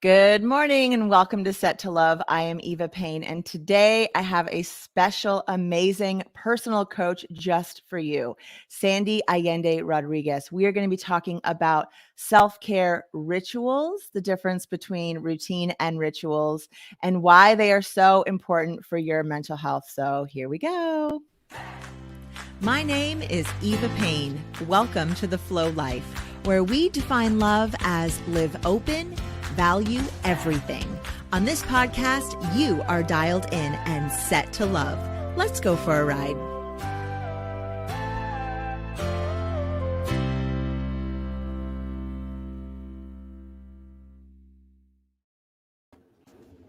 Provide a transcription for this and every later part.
Good morning and welcome to Set to Love. I am Eva Payne, and today I have a special, amazing personal coach just for you, Sandy Allende Rodriguez. We are going to be talking about self-care rituals, the difference between routine and rituals, and why they are so important for your mental health. So here we go. My name is Eva Payne. Welcome to The Flow Life, where we define love as live open, value everything. On this podcast, you are dialed in and set to love. Let's go for a ride.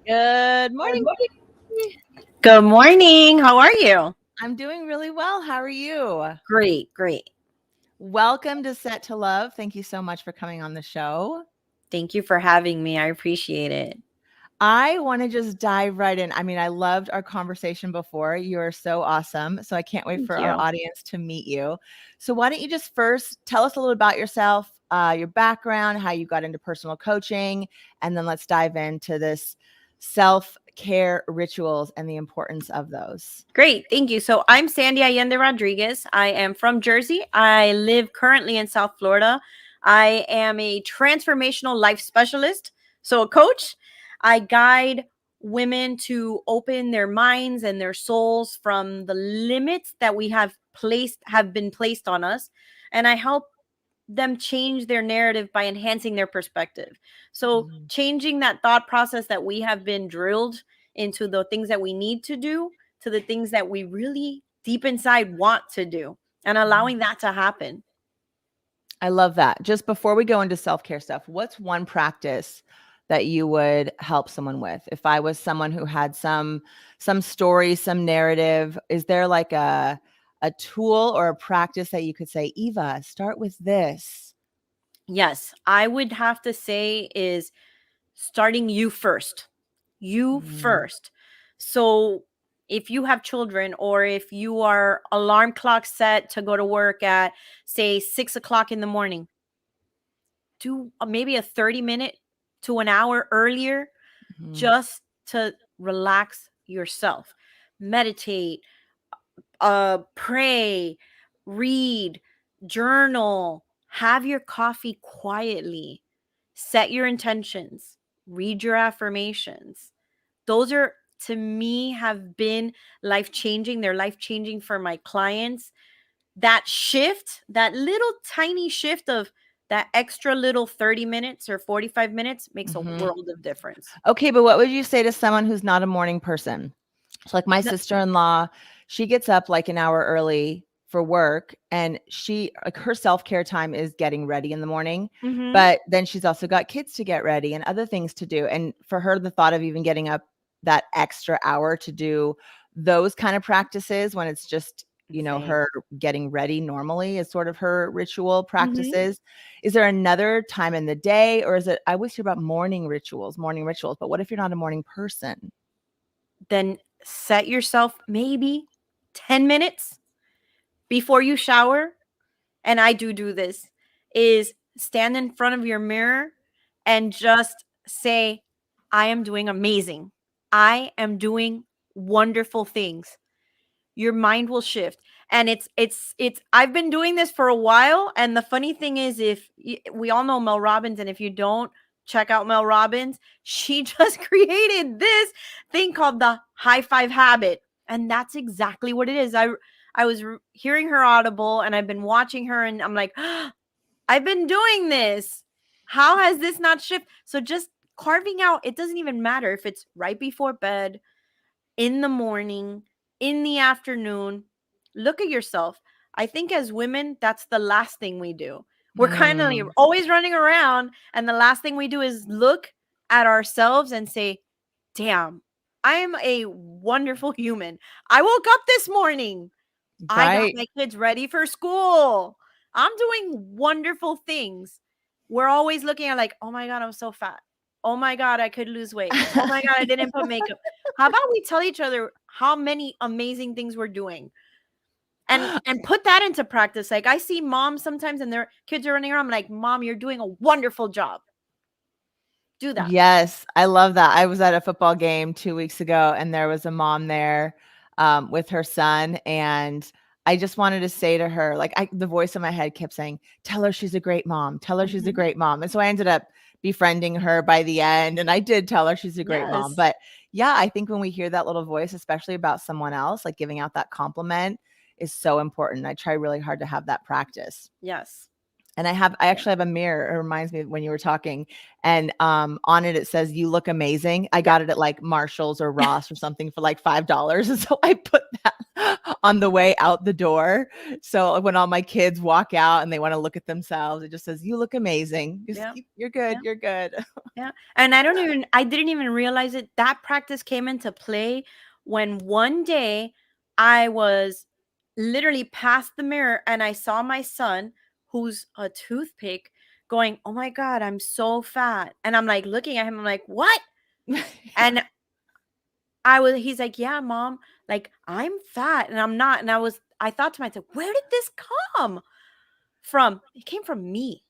Good morning. Good morning. How are you? I'm doing really well. How are you? Great. Welcome to Set to Love. Thank you so much for coming on the show. Thank you for having me. I appreciate it. I want to just dive right in. I mean, I loved our conversation before. You are so awesome. So I can't wait for our audience to meet you. So why don't you just first tell us a little about yourself, your background, how you got into personal coaching, and then let's dive into this self-care rituals and the importance of those. Great. Thank you. So I'm Sandy Allende Rodriguez. I am from Jersey. I live currently in South Florida. I am a transformational life specialist, so a coach. I guide women to open their minds and their souls from the limits that we have been placed on us, and I help them change their narrative by enhancing their perspective. So changing that thought process that we have been drilled into the things that we need to do to the things that we really deep inside want to do, and allowing that to happen. I love that. Just before we go into self-care stuff, what's one practice that you would help someone with? If I was someone who had some story, some narrative, is there like a tool or a practice that you could say, Eva, start with this? Yes, I would have to say is starting you first. You first. So if you have children, or if you are alarm clock set to go to work at, say, 6:00 in the morning, do maybe a 30-minute to an hour earlier, just to relax yourself. Meditate, pray, read, journal, have your coffee quietly, set your intentions, read your affirmations. Those are, to me, have been life-changing. They're life-changing for my clients. That shift, that little tiny shift of that extra little 30 minutes or 45 minutes makes a world of difference. Okay, but what would you say to someone who's not a morning person? So like my sister-in-law, she gets up like an hour early for work, and her self-care time is getting ready in the morning, but then she's also got kids to get ready and other things to do. And for her, the thought of even getting up that extra hour to do those kind of practices when it's just, her getting ready normally is sort of her ritual practices. Is there another time in the day, or is it, I always hear about morning rituals, but what if you're not a morning person? Then set yourself maybe 10 minutes before you shower. And I do this, is stand in front of your mirror and just say, I am doing amazing. I am doing wonderful things. Your mind will shift. And I've been doing this for a while. And the funny thing is, we all know Mel Robbins, and if you don't, check out Mel Robbins. She just created this thing called the high five habit. And that's exactly what it is. I was hearing her audible, and I've been watching her, and I'm like, I've been doing this. How has this not shifted? So just carving out, it doesn't even matter if it's right before bed, in the morning, in the afternoon. Look at yourself. I think as women, that's the last thing we do. We're kind of always running around, and the last thing we do is look at ourselves and say, damn, I am a wonderful human. I woke up this morning. I got my kids ready for school. I'm doing wonderful things. We're always looking at like, oh my God, I'm so fat. Oh my God, I could lose weight. Oh my God, I didn't put makeup. How about we tell each other how many amazing things we're doing? And put that into practice. Like, I see moms sometimes and their kids are running around. I'm like, Mom, you're doing a wonderful job. Do that. Yes, I love that. I was at a football game 2 weeks ago, and there was a mom there, with her son, and I just wanted to say to her, like, the voice in my head kept saying, "Tell her she's a great mom. Tell her she's a Mhm. great mom." And so I ended up befriending her by the end, and I did tell her she's a great mom. Yes. But, yeah, I think when we hear that little voice, especially about someone else, like, giving out that compliment is so important. I try really hard to have that practice. Yes. And I actually have a mirror. It reminds me of when you were talking, and, on it, it says, "You look amazing." I Yeah. got it at, like, Marshalls or Ross or something for, like, $5, and so I put that on the way out the door. So when all my kids walk out and they wanna look at themselves, it just says, "You look amazing. Just Yeah. keep you're good, Yeah. you're good." Yeah. And I didn't even realize it. That practice came into play when one day I was literally past the mirror and I saw my son, who's a toothpick, going, "Oh my God, I'm so fat." And I'm like looking at him, I'm like, "What?" And he's like, "Yeah, mom, like I'm fat and I'm not." And I thought to myself, where did this come from? It came from me.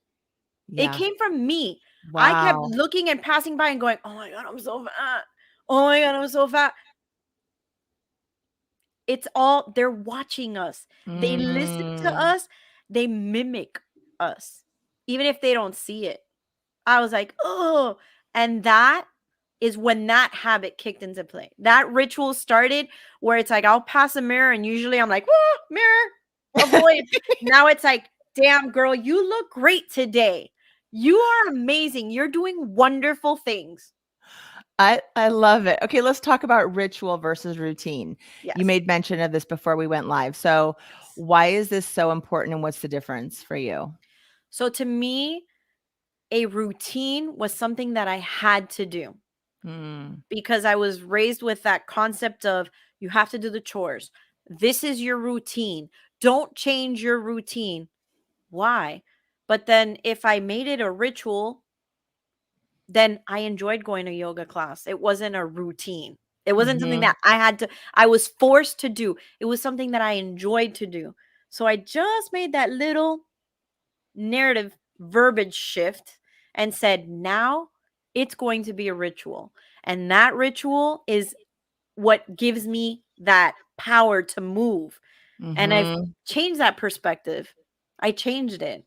It Yeah. came from me. I kept Wow. looking and passing by and going, "Oh my God, I'm so fat. Oh my God, I'm so fat." It's all they're watching us. They listen to Mm. us. They mimic us, even if they don't see it. I was like, "Oh," and that is when that habit kicked into play. That ritual started where it's like I'll pass a mirror and usually I'm like, "Whoa, mirror, avoid." Now it's like, "Damn, girl, you look great today. You are amazing. You're doing wonderful things." I love it. Okay, let's talk about ritual versus routine. You Yes. made mention of this before we went live. So, Yes. why is this so important and what's the difference for you? So to me, a routine was something that I had to do Mm, because I was raised with that concept of you have to do the chores. This is your routine. Don't change your routine. Why? But then if I made it a ritual, then I enjoyed going to yoga class. It wasn't a routine. It wasn't something mhm, that I was forced to do. It was something that I enjoyed to do. So I just made that little narrative verbiage shift and said, now it's going to be a ritual. And that ritual is what gives me that power to move. And I've mhm. changed that perspective. I changed it.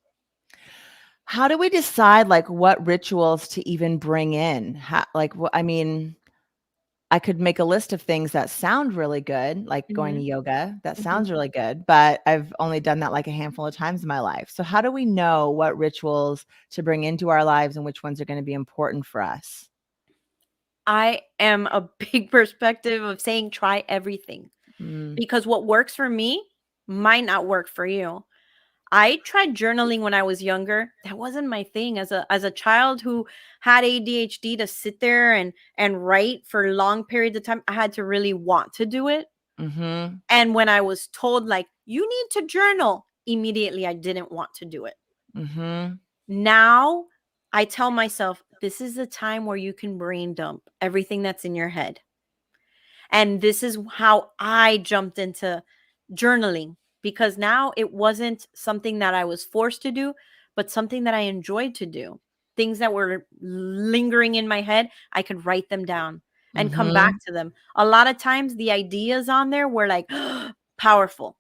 How do we decide, like, what rituals to even bring in? I mean, I could make a list of things that sound really good, like going to Mhm, yoga. That mhm. sounds really good, but I've only done that like a handful of times in my life. So how do we know what rituals to bring into our lives and which ones are gonna be important for us? I am a big perspective of saying try everything Mm, because what works for me might not work for you. I tried journaling when I was younger. That wasn't my thing as a child who had ADHD to sit there and write for long periods of time. I had to really want to do it. mhm, And when I was told like you need to journal, immediately I didn't want to do it. mhm, Now I tell myself this is the time where you can brain dump everything that's in your head. And this is how I jumped into journaling because now it wasn't something that I was forced to do, but something that I enjoyed to do. Things that were lingering in my head, I could write them down and come back mhm, to them. A lot of times, the ideas on there were like powerful.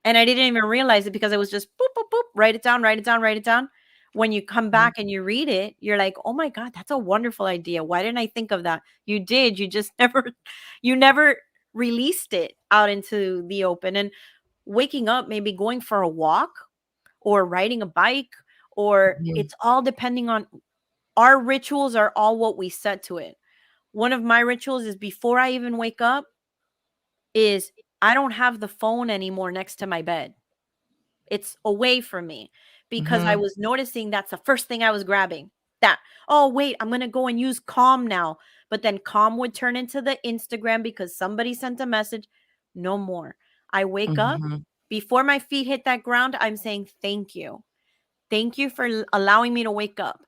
And I didn't even realize it because I was just boop, boop, boop, write it down, write it down, write it down. When you come mhm, back and you read it, you're like, oh my God, that's a wonderful idea. Why didn't I think of that? You did. You just you never released it out into the open. And waking up, maybe going for a walk or riding a bike, or mhm, it's all depending on our rituals, are all what we set to it. One of my rituals is before I even wake up, is I don't have the phone anymore next to my bed. It's away from me because I mhm, was noticing that's the first thing I was grabbing. That, oh, wait, I'm going to go and use Calm now. But then Calm would turn into the Instagram because somebody sent a message. No more. I wake up mhm, before my feet hit that ground. I'm saying, thank you. Thank you for allowing me to wake up.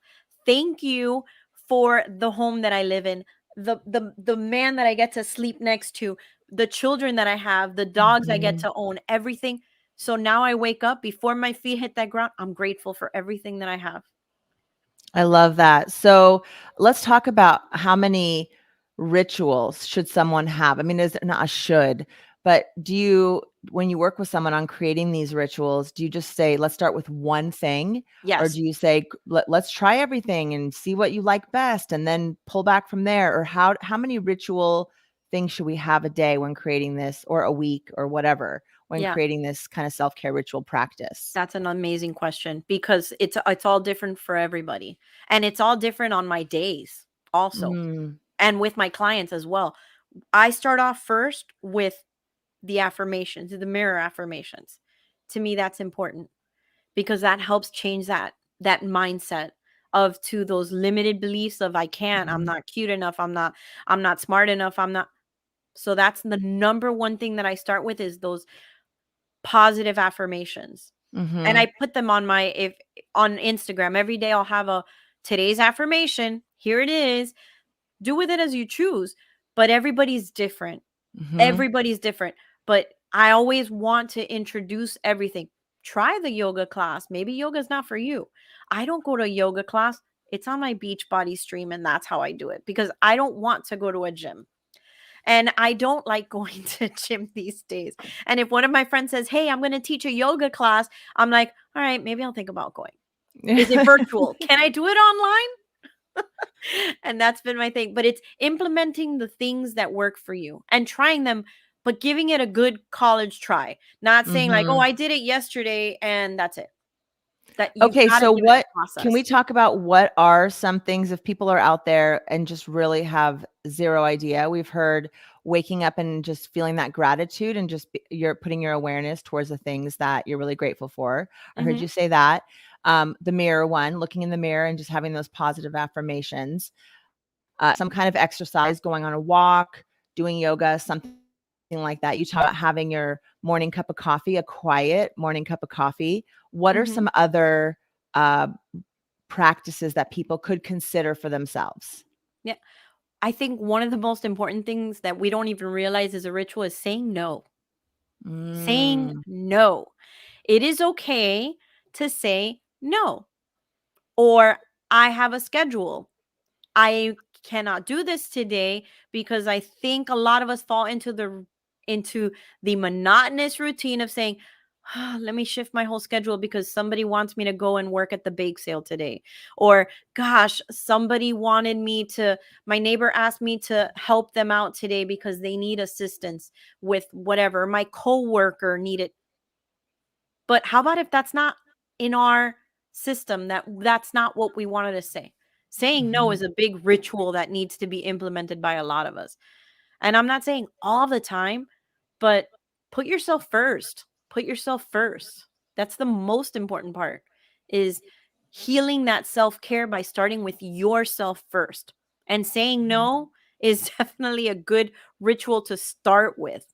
Thank you for the home that I live in, the man that I get to sleep next to, the children that I have, the dogs I get mhm. to own, everything. So now I wake up before my feet hit that ground. I'm grateful for everything that I have. I love that. So let's talk about how many rituals should someone have? I mean, is it not a should, but do you, when you work with someone on creating these rituals, do you just say, let's start with one thing? Or Yes. do you say, let's try everything and see what you like best and then pull back from there? Or how many ritual things should we have a day when creating this, or a week, or whatever, when Yeah. creating this kind of self-care ritual practice? That's an amazing question because it's all different for everybody. And it's all different on my days also, Mm, and with my clients as well. I start off first with the affirmations, the mirror affirmations. To me, that's important because that helps change that mindset of to those limited beliefs of I can't, I'm mhm, not cute enough, I'm not smart enough, I'm not. So that's the number one thing that I start with is those positive affirmations. And mhm, I put them on my if on Instagram every day. I'll have a today's affirmation. Here it is. Do with it as you choose. But everybody's different. mhm. Everybody's different. But I always want to introduce everything. Try the yoga class. Maybe yoga is not for you. I don't go to a yoga class. It's on my beach body stream, and that's how I do it because I don't want to go to a gym. And I don't like going to gym these days. And if one of my friends says, "Hey, I'm going to teach a yoga class," I'm like, "All right, maybe I'll think about going." Is it virtual? Can I do it online? And that's been my thing. But it's implementing the things that work for you and trying them, but giving it a good college try. Not saying like, "Oh, Mhm. I did it yesterday and that's it." That you Okay, got to so give it a what can process. we talk about what are some things if people are out there and just really have 0 idea? We've heard waking up and just feeling that gratitude and just you're putting your awareness towards the things that you're really grateful for. I heard Mhm. you say that. The mirror one, looking in the mirror and just having those positive affirmations. Some kind of exercise, going on a walk, doing yoga, something like that. You talk about having your morning cup of coffee, a quiet morning cup of coffee. What are Mhm. some other uh, practices that people could consider for themselves? Yeah. I think one of the most important things that we don't even realize is a ritual is saying no. Saying Mm, no. It is okay to say no. Or I have a schedule. I cannot do this today because I think a lot of us fall into the monotonous routine of saying, "Ah, let me shift my whole schedule because somebody wants me to go and work at the bake sale today." Or, gosh, somebody wanted me to, my neighbor asked me to help them out today because they need assistance with whatever. My coworker needed. But how about if that's not in our system, that's not what we wanted to say? Saying no mhm, is a big ritual that needs to be implemented by a lot of us. And I'm not saying all the time, but put yourself first. Put yourself first. That's the most important part is healing that self-care by starting with yourself first. And saying mhm. no is definitely a good ritual to start with.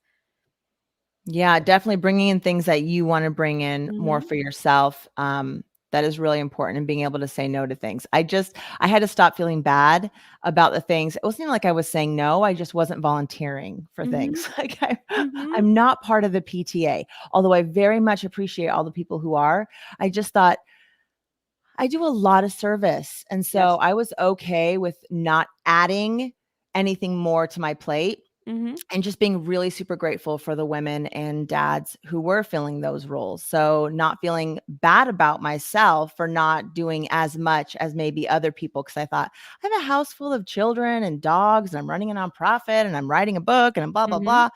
Yeah, definitely bringing in things that you want to bring in more Mhm. for yourself. That is really important and being able to say no to things. I had to stop feeling bad about the things. It wasn't even like I was saying no. I just wasn't volunteering for Mhm. things. Like Mhm. I'm not part of the PTA, although I very much appreciate all the people who are. I just thought I do a lot of service. And so Yes. I was okay with not adding anything more to my plate Mhm. and just being really super grateful for the women and dads who were filling those roles. So not feeling bad about myself for not doing as much as maybe other people because I thought I have a house full of children and dogs and I'm running a nonprofit and I'm writing a book and I'm blah blah Mhm. blah.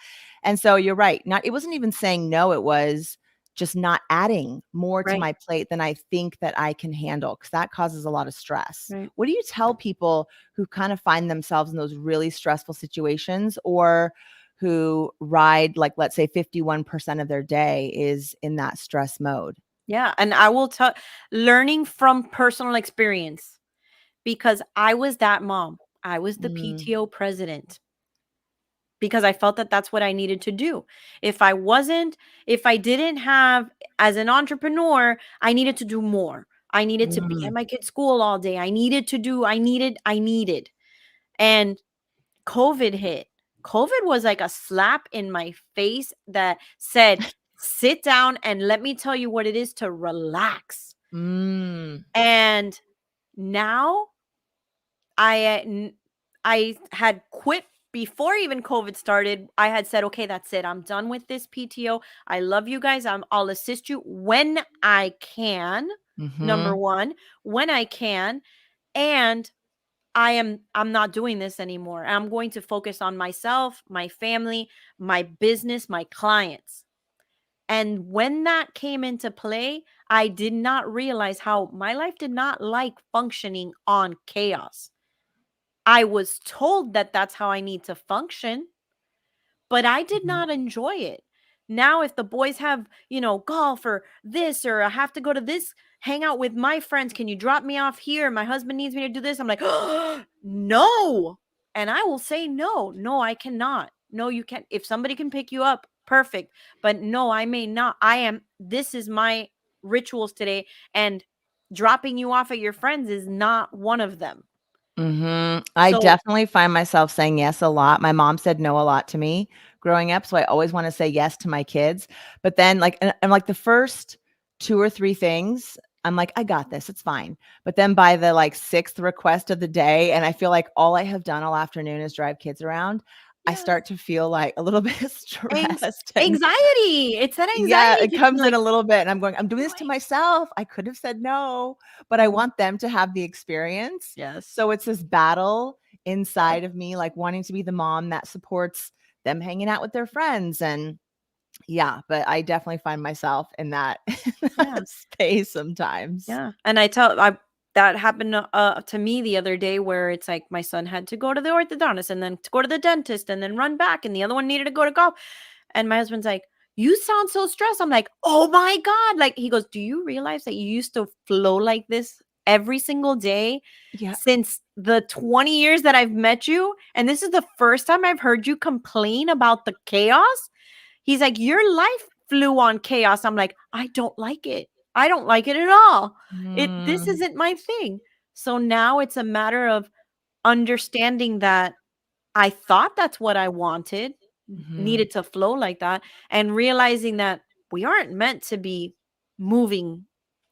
And so you're right. Not it wasn't even saying no, it was just not adding more to Right. my plate than I think that I can handle because that causes a lot of stress. Right. What do you tell people who kind of find themselves in those really stressful situations or who ride, like, let's say 51% of their day is in that stress mode? Yeah, and I will tell, learning from personal experience because I was that mom. I was the Mm, PTO president because I felt that that's what I needed to do. If I wasn't, if I didn't have, as an entrepreneur, I needed to do more. I needed to be at mm, my kid's school all day. I needed. And COVID hit. COVID was like a slap in my face that said, sit down and let me tell you what it is to relax. mm, And Now I had quit before even COVID started. I had said, okay, that's it. I'm done with this PTO. I love you guys. I'll assist you when I can. Number Mm-hmm. one, when I can. And I'm not doing this anymore. I'm going to focus on myself, my family, my business, my clients. And when that came into play, I did not realize how my life did not like functioning on chaos. I was told that that's how I need to function, but I did Mm-hmm. not enjoy it. Now, if the boys have, golf or this, or I have to go to this, hang out with my friends, can you drop me off here? My husband needs me to do this. I'm like, oh, no. And I will say, no, no, I cannot. No, you can't. If somebody can pick you up, perfect. But no, I may not. This is my rituals today. And dropping you off at your friends is not one of them. Mhm. I So, definitely find myself saying yes a lot. My mom said no a lot to me growing up, so I always wanna say yes to my kids. But then, like, and like, the first 2 or 3 things, I'm like, "I got this, it's fine." But then by the, like, 6th request of the day, and I feel like all I have done all afternoon is drive kids around, I yes. start to feel, like, a little bit stressed and Anxiety. It's that yeah, anxiety it kicking comes in like, a little bit, and I'm going, "I'm "What doing do this to I?" myself. I could have said no, but I Mhm. want them to have the experience." Yes. So it's this battle Yes. inside of me, like, wanting to be the mom that supports them hanging out with their friends, and yeah, but I definitely find myself in that in Yeah. that space sometimes. Yeah. And I tell I that happened to me the other day where it's like my son had to go to the orthodontist and then to go to the dentist and then run back and the other one needed to go to golf. And my husband's like, "You sound so stressed." I'm like, "Oh my God." Like he goes, "Do you realize that you used to flow like this every single day Yeah. since the 20 years that I've met you? And this is the first time I've heard you complain about the chaos?" He's like, "Your life flew on chaos." I'm like, "I don't like it. I don't like it at all. This Mm, isn't my thing." So now it's a matter of understanding that I thought that's what I wanted, mhm. needed to flow like that, and realizing that we aren't meant to be moving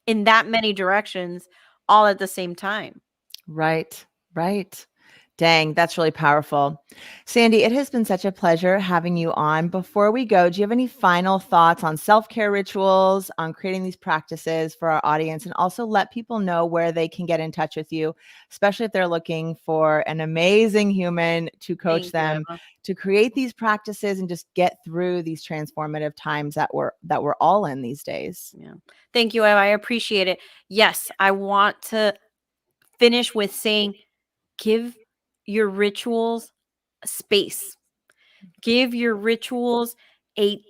in that many directions all at the same time. Right, right. Dang, that's really powerful. Sandy, it has been such a pleasure having you on. Before we go, do you have any final thoughts on self care rituals, on creating these practices for our audience, and also let people know where they can get in touch with you, especially if they're looking for an amazing human to coach Thank you, them Emma. to create these practices and just get through these transformative times that we're all in these days? Yeah. Thank you, Emma. I appreciate it. Yes, I want to finish with saying give your rituals space. Give your rituals a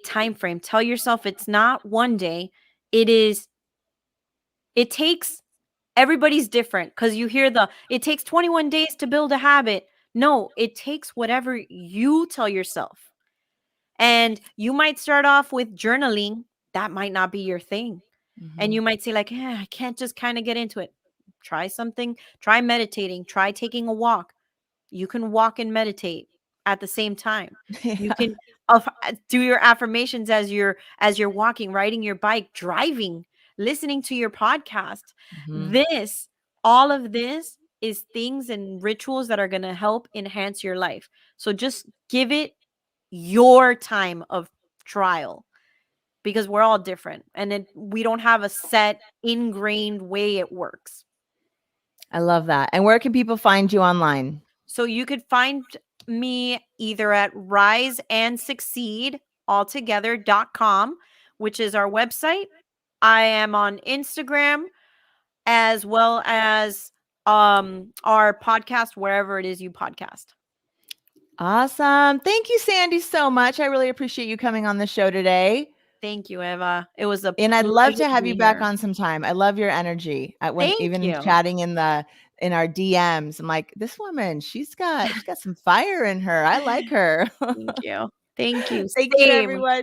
time frame. Tell yourself it's not one day. It is it takes everybody's different cuz you hear the it takes 21 days to build a habit. No, it takes whatever you tell yourself. And you might start off with journaling. That might not be your thing. And Mhm. you might say like, I can't just kind of get into it." Try something, try meditating, try taking a walk. You can walk and meditate at the same time. You Yeah. can do your affirmations as you're walking, riding your bike, driving, listening to your podcast. Mhm. This all of this is things and rituals that are going to help enhance your life. So just give it your time of trial because we're all different and we don't have a set ingrained way it works. I love that. And where can people find you online? So you could find me either at riseandsucceed altogether.com, which is our website. I am on Instagram as well as our podcast wherever it is you podcast. Awesome. Thank you, Sandy, so much. I really appreciate you coming on the show today. Thank you, Eva. It was a And I'd love pleasure to to have you be back here. on sometime. I love your energy. When Thank even you. chatting in our DMs, I'm like, this woman, she's got some fire in her. I like her. Thank you. Thank you. Thank you, Same. everyone.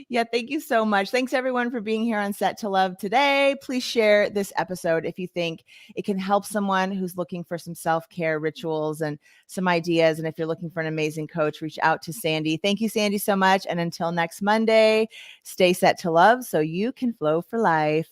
Yeah, thank you so much. Thanks, everyone, for being here on Set to Love today. Please share this episode if you think it can help someone who's looking for some self care rituals and some ideas. And if you're looking for an amazing coach, reach out to Sandy. Thank you, Sandy, so much. And until next Monday, stay set to love so you can flow for life.